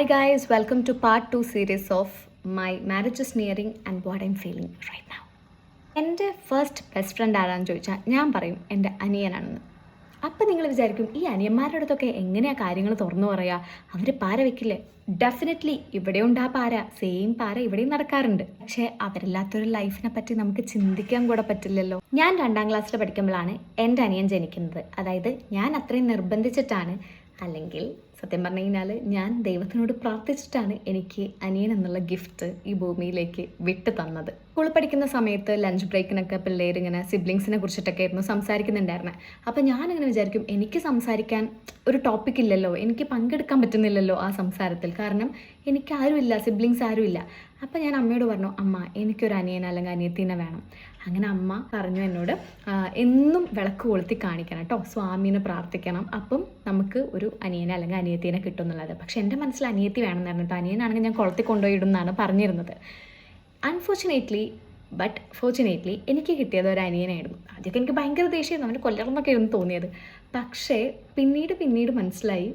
Hi guys, welcome to part 2 series of my marriage is nearing and what I'm feeling right now. എൻ്റെ first best friend ആരാന്ന് ചോദിച്ചാൽ ഞാൻ പറയും എൻ്റെ അനിയനാണെന്ന്. അപ്പം നിങ്ങൾ വിചാരിക്കും ഈ അനിയന്മാരുടെ അടുത്തൊക്കെ എങ്ങനെയാണ് കാര്യങ്ങൾ തുറന്നു പറയുക, അവർ പാര വെക്കില്ലേ? ഡെഫിനറ്റ്ലി ഇവിടെ ഉണ്ട് ആ പാര, സെയിം പാര ഇവിടെയും നടക്കാറുണ്ട്. പക്ഷേ അവരില്ലാത്തൊരു ലൈഫിനെ പറ്റി നമുക്ക് ചിന്തിക്കാൻ കൂടെ പറ്റില്ലല്ലോ. ഞാൻ 2ാം ക്ലാസ്സിൽ പഠിക്കുമ്പോഴാണ് എൻ്റെ അനിയൻ ജനിക്കുന്നത്. അതായത് ഞാൻ അത്രയും നിർബന്ധിച്ചിട്ടാണ്, അല്ലെങ്കിൽ സത്യം പറഞ്ഞു കഴിഞ്ഞാൽ ഞാൻ ദൈവത്തിനോട് പ്രാർത്ഥിച്ചിട്ടാണ് എനിക്ക് അനിയൻ എന്നുള്ള ഗിഫ്റ്റ് ഈ ഭൂമിയിലേക്ക് വിട്ടു തന്നത്. സ്കൂളിൽ പഠിക്കുന്ന സമയത്ത് ലഞ്ച് ബ്രേക്കിനൊക്കെ പിള്ളേർ ഇങ്ങനെ സിബ്ലിങ്സിനെ കുറിച്ചിട്ടൊക്കെ ആയിരുന്നു സംസാരിക്കുന്നുണ്ടായിരുന്നത്. അപ്പോൾ ഞാനിങ്ങനെ വിചാരിക്കും, എനിക്ക് സംസാരിക്കാൻ ഒരു ടോപ്പിക് ഇല്ലല്ലോ, എനിക്ക് പങ്കെടുക്കാൻ പറ്റുന്നില്ലല്ലോ ആ സംസാരത്തിൽ, കാരണം എനിക്ക് ആരുമില്ല, സിബ്ലിങ്സ് ആരുമില്ല. അപ്പോൾ ഞാൻ അമ്മയോട് പറഞ്ഞു, അമ്മ എനിക്കൊരു അനിയൻ അല്ലെങ്കിൽ അനിയത്തിനെ വേണം. അങ്ങനെ അമ്മ പറഞ്ഞു എന്നോട്, എന്നും വിളക്ക് കൊളുത്തി കാണിക്കണം കേട്ടോ, സ്വാമീനെ പ്രാർത്ഥിക്കണം, അപ്പം നമുക്ക് ഒരു അനിയനെ അല്ലെങ്കിൽ അനിയത്തിനെ കിട്ടും എന്നുള്ളത്. പക്ഷെ എൻ്റെ മനസ്സിൽ അനിയത്തി വേണമെന്നായിരുന്നു കേട്ടോ. അനിയനാണെങ്കിൽ ഞാൻ കുളത്തിൽ കൊണ്ടുപോയിടുന്നാണ് പറഞ്ഞിരുന്നത്. അൺഫോർച്ചുനേറ്റ്ലി ഫോർച്ചുനേറ്റ്ലി എനിക്ക് കിട്ടിയത് ഒരു അനിയനായിരുന്നു. ആദ്യമൊക്കെ എനിക്ക് ഭയങ്കര ദേഷ്യമായിരുന്നു, അവന് കൊല്ലണമെന്നൊക്കെ ആയിരുന്നു തോന്നിയത്. പക്ഷേ പിന്നീട് മനസ്സിലായി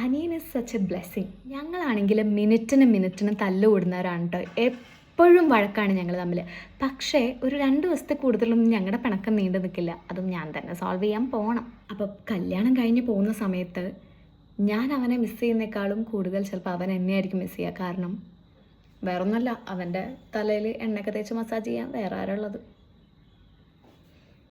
അനിയൻ ഇസ് സച്ച് എ ബ്ലെസ്സിങ്. ഞങ്ങളാണെങ്കിൽ മിനിറ്റിന് തല്ലുകൂടുന്നവരാണ് കേട്ടോ. എപ്പോഴും വഴക്കാണ് ഞങ്ങൾ തമ്മിൽ. പക്ഷേ ഒരു 2 ദിവസത്തെ കൂടുതലൊന്നും ഞങ്ങളുടെ പിണക്കം നീണ്ടു നിൽക്കില്ല. അതും ഞാൻ തന്നെ സോൾവ് ചെയ്യാൻ പോകണം. അപ്പോൾ കല്യാണം കഴിഞ്ഞ് പോകുന്ന സമയത്ത് ഞാൻ അവനെ മിസ് ചെയ്യുന്നേക്കാളും കൂടുതൽ ചിലപ്പോൾ അവൻ എന്നെയായിരിക്കും മിസ് ചെയ്യുക. കാരണം വേറൊന്നുമല്ല, അവൻ്റെ തലയിൽ എണ്ണയൊക്കെ തേച്ച് മസാജ് ചെയ്യാൻ വേറെ ആരുള്ളത്.